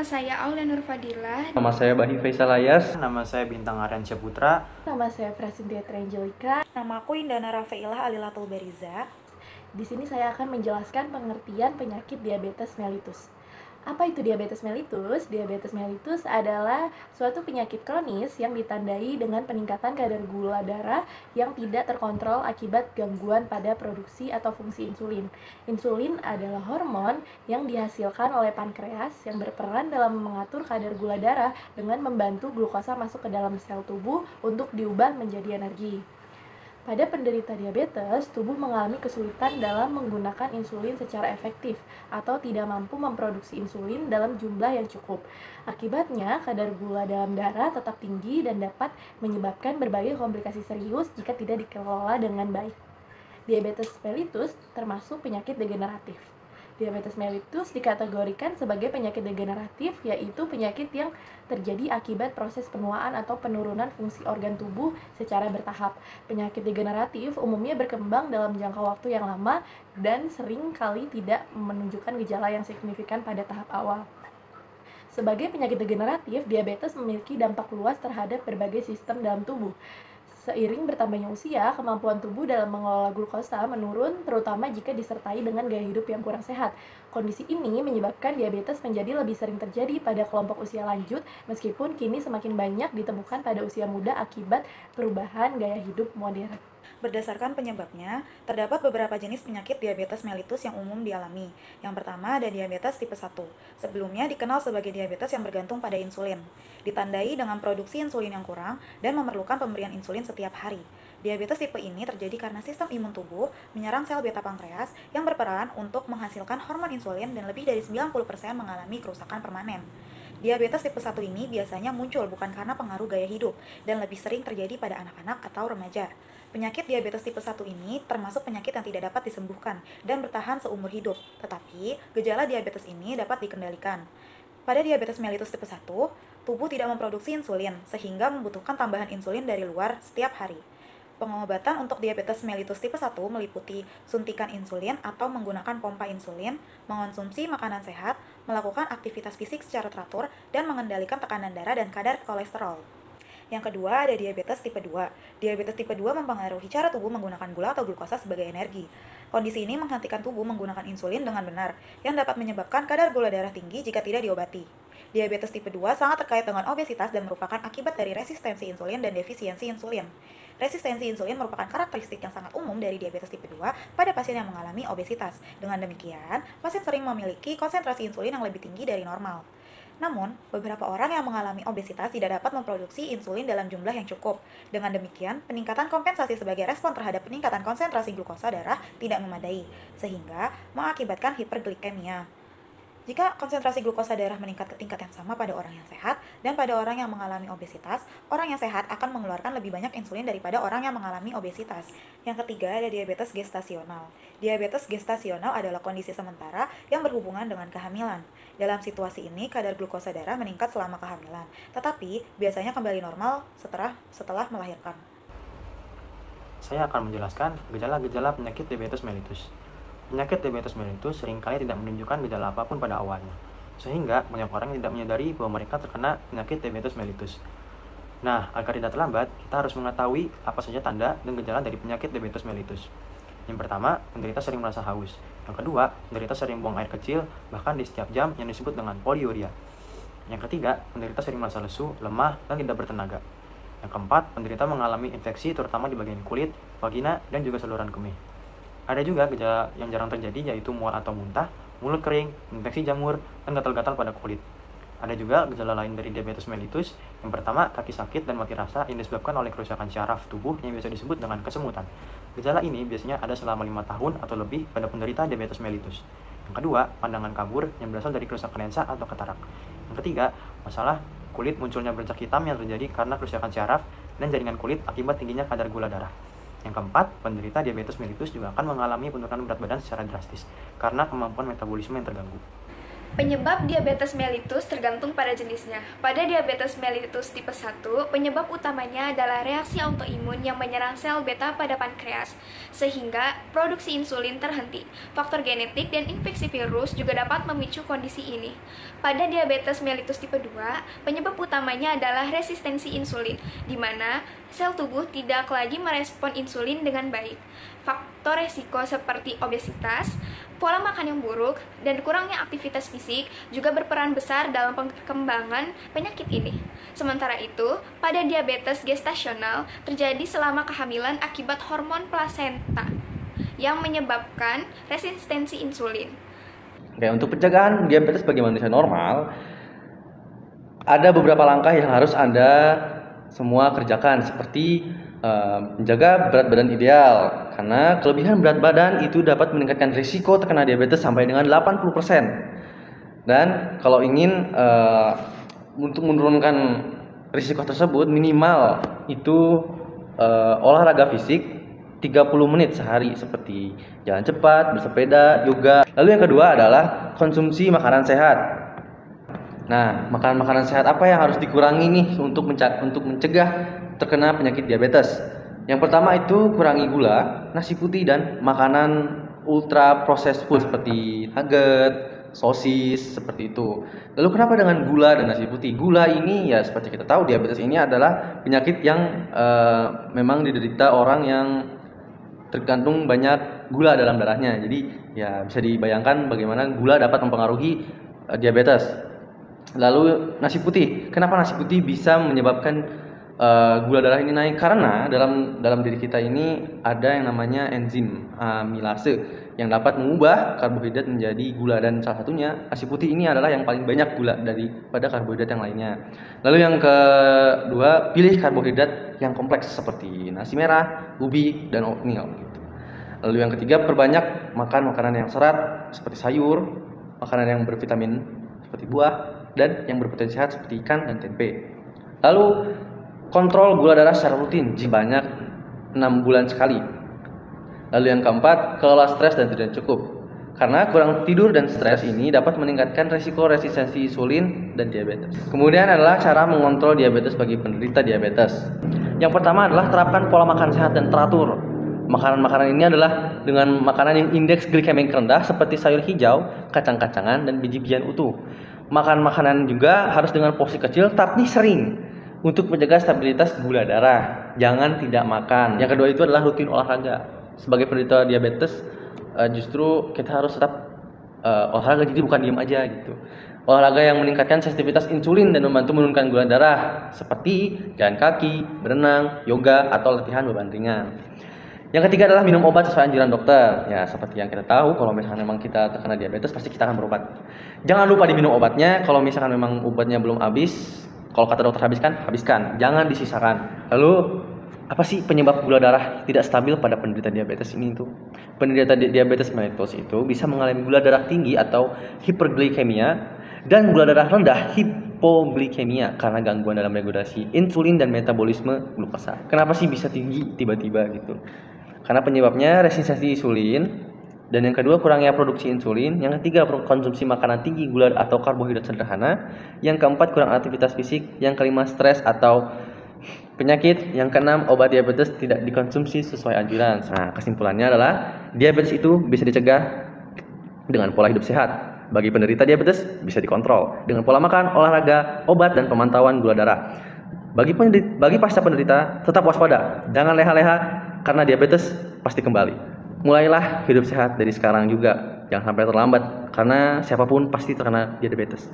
Nama saya Aulia Nur Fadilah. Nama saya Bahi Faisal Ayas. Nama saya Bintang Aryansya Putra. Nama saya Prasintia Trenjelika. Nama aku Indana Rafailah Alilatul Beriza. Di sini saya akan menjelaskan pengertian penyakit diabetes mellitus. Apa itu diabetes mellitus? Diabetes mellitus adalah suatu penyakit kronis yang ditandai dengan peningkatan kadar gula darah yang tidak terkontrol akibat gangguan pada produksi atau fungsi insulin. Insulin adalah hormon yang dihasilkan oleh pankreas yang berperan dalam mengatur kadar gula darah dengan membantu glukosa masuk ke dalam sel tubuh untuk diubah menjadi energi. Pada penderita diabetes, tubuh mengalami kesulitan dalam menggunakan insulin secara efektif atau tidak mampu memproduksi insulin dalam jumlah yang cukup. Akibatnya, kadar gula dalam darah tetap tinggi dan dapat menyebabkan berbagai komplikasi serius jika tidak dikelola dengan baik. Diabetes mellitus termasuk penyakit degeneratif. Diabetes mellitus dikategorikan sebagai penyakit degeneratif, yaitu penyakit yang terjadi akibat proses penuaan atau penurunan fungsi organ tubuh secara bertahap. Penyakit degeneratif umumnya berkembang dalam jangka waktu yang lama dan sering kali tidak menunjukkan gejala yang signifikan pada tahap awal. Sebagai penyakit degeneratif, diabetes memiliki dampak luas terhadap berbagai sistem dalam tubuh. Seiring bertambahnya usia, kemampuan tubuh dalam mengelola glukosa menurun, terutama jika disertai dengan gaya hidup yang kurang sehat. Kondisi ini menyebabkan diabetes menjadi lebih sering terjadi pada kelompok usia lanjut, meskipun kini semakin banyak ditemukan pada usia muda akibat perubahan gaya hidup modern. Berdasarkan penyebabnya, terdapat beberapa jenis penyakit diabetes mellitus yang umum dialami. Yang pertama ada diabetes tipe 1. Sebelumnya dikenal sebagai diabetes yang bergantung pada insulin. Ditandai dengan produksi insulin yang kurang dan memerlukan pemberian insulin setiap hari. Diabetes tipe ini terjadi karena sistem imun tubuh menyerang sel beta pankreas yang berperan untuk menghasilkan hormon insulin dan lebih dari 90% mengalami kerusakan permanen. Diabetes tipe 1 ini biasanya muncul bukan karena pengaruh gaya hidup dan lebih sering terjadi pada anak-anak atau remaja. Penyakit diabetes tipe 1 ini termasuk penyakit yang tidak dapat disembuhkan dan bertahan seumur hidup, tetapi gejala diabetes ini dapat dikendalikan. Pada diabetes mellitus tipe 1, tubuh tidak memproduksi insulin sehingga membutuhkan tambahan insulin dari luar setiap hari. Pengobatan untuk diabetes mellitus tipe 1 meliputi suntikan insulin atau menggunakan pompa insulin, mengonsumsi makanan sehat, melakukan aktivitas fisik secara teratur, dan mengendalikan tekanan darah dan kadar kolesterol. Yang kedua ada diabetes tipe 2. Diabetes tipe 2 mempengaruhi cara tubuh menggunakan gula atau glukosa sebagai energi. Kondisi ini menghentikan tubuh menggunakan insulin dengan benar, yang dapat menyebabkan kadar gula darah tinggi jika tidak diobati. Diabetes tipe 2 sangat terkait dengan obesitas dan merupakan akibat dari resistensi insulin dan defisiensi insulin. Resistensi insulin merupakan karakteristik yang sangat umum dari diabetes tipe 2 pada pasien yang mengalami obesitas. Dengan demikian, pasien sering memiliki konsentrasi insulin yang lebih tinggi dari normal. Namun, beberapa orang yang mengalami obesitas tidak dapat memproduksi insulin dalam jumlah yang cukup. Dengan demikian, peningkatan kompensasi sebagai respon terhadap peningkatan konsentrasi glukosa darah tidak memadai, sehingga mengakibatkan hiperglikemia. Jika konsentrasi glukosa darah meningkat ke tingkat yang sama pada orang yang sehat dan pada orang yang mengalami obesitas, orang yang sehat akan mengeluarkan lebih banyak insulin daripada orang yang mengalami obesitas. Yang ketiga ada diabetes gestasional. Diabetes gestasional adalah kondisi sementara yang berhubungan dengan kehamilan. Dalam situasi ini, kadar glukosa darah meningkat selama kehamilan, tetapi biasanya kembali normal setelah melahirkan. Saya akan menjelaskan gejala-gejala penyakit diabetes mellitus. Penyakit diabetes mellitus seringkali tidak menunjukkan gejala apapun pada awalnya, sehingga banyak orang tidak menyadari bahwa mereka terkena penyakit diabetes mellitus. Nah, agar tidak terlambat, kita harus mengetahui apa saja tanda dan gejala dari penyakit diabetes mellitus. Yang pertama, penderita sering merasa haus. Yang kedua, penderita sering buang air kecil, bahkan di setiap jam yang disebut dengan poliuria. Yang ketiga, penderita sering merasa lesu, lemah, dan tidak bertenaga. Yang keempat, penderita mengalami infeksi terutama di bagian kulit, vagina, dan juga saluran kemih. Ada juga gejala yang jarang terjadi yaitu mual atau muntah, mulut kering, infeksi jamur, dan gatal-gatal pada kulit. Ada juga gejala lain dari diabetes mellitus. Yang pertama, kaki sakit dan mati rasa yang disebabkan oleh kerusakan syaraf tubuh yang biasa disebut dengan kesemutan. Gejala ini biasanya ada selama 5 tahun atau lebih pada penderita diabetes mellitus. Yang kedua, pandangan kabur yang berasal dari kerusakan lensa atau katarak. Yang ketiga, masalah kulit munculnya bercak hitam yang terjadi karena kerusakan syaraf dan jaringan kulit akibat tingginya kadar gula darah. Yang keempat, penderita diabetes mellitus juga akan mengalami penurunan berat badan secara drastis karena kemampuan metabolisme yang terganggu. Penyebab diabetes mellitus tergantung pada jenisnya. Pada diabetes mellitus tipe 1, penyebab utamanya adalah reaksi autoimun yang menyerang sel beta pada pankreas, sehingga produksi insulin terhenti. Faktor genetik dan infeksi virus juga dapat memicu kondisi ini. Pada diabetes mellitus tipe 2, penyebab utamanya adalah resistensi insulin, di mana sel tubuh tidak lagi merespon insulin dengan baik. Faktor resiko seperti obesitas, pola makan yang buruk, dan kurangnya aktivitas fisik juga berperan besar dalam perkembangan penyakit ini. Sementara itu, pada diabetes gestasional terjadi selama kehamilan akibat hormon plasenta yang menyebabkan resistensi insulin. Oke, untuk pencegahan diabetes bagi manusia normal, ada beberapa langkah yang harus Anda semua kerjakan, seperti menjaga berat badan ideal, karena kelebihan berat badan itu dapat meningkatkan risiko terkena diabetes sampai dengan 80%. Dan kalau ingin untuk menurunkan risiko tersebut, minimal itu olahraga fisik 30 menit sehari, seperti jalan cepat, bersepeda, yoga. Lalu yang kedua adalah konsumsi makanan sehat. Nah, makanan sehat apa yang harus dikurangi nih untuk mencegah terkena penyakit diabetes? Yang pertama itu kurangi gula, nasi putih, dan makanan ultra processed food seperti nugget, sosis, seperti itu. Lalu kenapa dengan gula dan nasi putih? Gula ini ya seperti kita tahu, diabetes ini adalah penyakit yang memang diderita orang yang tergantung banyak gula dalam darahnya. Jadi ya bisa dibayangkan bagaimana gula dapat mempengaruhi diabetes. Lalu nasi putih, kenapa nasi putih bisa menyebabkan gula darah ini naik? Karena dalam diri kita ini ada yang namanya enzim amilase yang dapat mengubah karbohidrat menjadi gula, dan salah satunya nasi putih ini adalah yang paling banyak gula daripada karbohidrat yang lainnya. Lalu yang kedua, pilih karbohidrat yang kompleks seperti nasi merah, ubi, dan oatmeal gitu. Lalu yang ketiga, perbanyak makan makanan yang serat seperti sayur, makanan yang bervitamin seperti buah, dan yang berpotensi sehat seperti ikan dan tempe. Lalu kontrol gula darah secara rutin sebanyak 6 bulan sekali. Lalu yang keempat, kelola stres dan tidur yang cukup. Karena kurang tidur dan stres ini dapat meningkatkan risiko resistensi insulin dan diabetes. Kemudian adalah cara mengontrol diabetes bagi penderita diabetes. Yang pertama adalah terapkan pola makan sehat dan teratur. Makanan-makanan ini adalah dengan makanan yang indeks glikemik rendah seperti sayur hijau, kacang-kacangan, dan biji-bijian utuh. Makan makanan juga harus dengan porsi kecil tapi sering untuk menjaga stabilitas gula darah. Jangan tidak makan. Yang kedua itu adalah rutin olahraga. Sebagai penderita diabetes, justru kita harus tetap olahraga, jadi bukan diam aja gitu. Olahraga yang meningkatkan sensitivitas insulin dan membantu menurunkan gula darah, seperti jalan kaki, berenang, yoga, atau latihan beban ringan. Yang ketiga adalah minum obat sesuai anjuran dokter. Ya, seperti yang kita tahu, kalau misalnya memang kita terkena diabetes, pasti kita akan berobat. Jangan lupa diminum obatnya. Kalau misalkan memang obatnya belum habis, kalau kata dokter habiskan. Jangan disisakan. Lalu, apa sih penyebab gula darah tidak stabil pada penderita diabetes ini itu? Penderita diabetes mellitus itu bisa mengalami gula darah tinggi atau hiperglikemia, dan gula darah rendah hipoglikemia karena gangguan dalam regulasi insulin dan metabolisme glukosa. Kenapa sih bisa tinggi tiba-tiba gitu? Karena penyebabnya resistensi insulin, dan yang kedua kurangnya produksi insulin, yang ketiga konsumsi makanan tinggi gula atau karbohidrat sederhana, yang keempat kurang aktivitas fisik, yang kelima stres atau penyakit, yang keenam obat diabetes tidak dikonsumsi sesuai anjuran. Nah, kesimpulannya adalah diabetes itu bisa dicegah dengan pola hidup sehat. Bagi penderita diabetes bisa dikontrol dengan pola makan, olahraga, obat, dan pemantauan gula darah. Bagi pasca penderita, tetap waspada, jangan leha-leha karena diabetes pasti kembali. Mulailah hidup sehat dari sekarang juga, jangan sampai terlambat karena siapapun pasti terkena diabetes.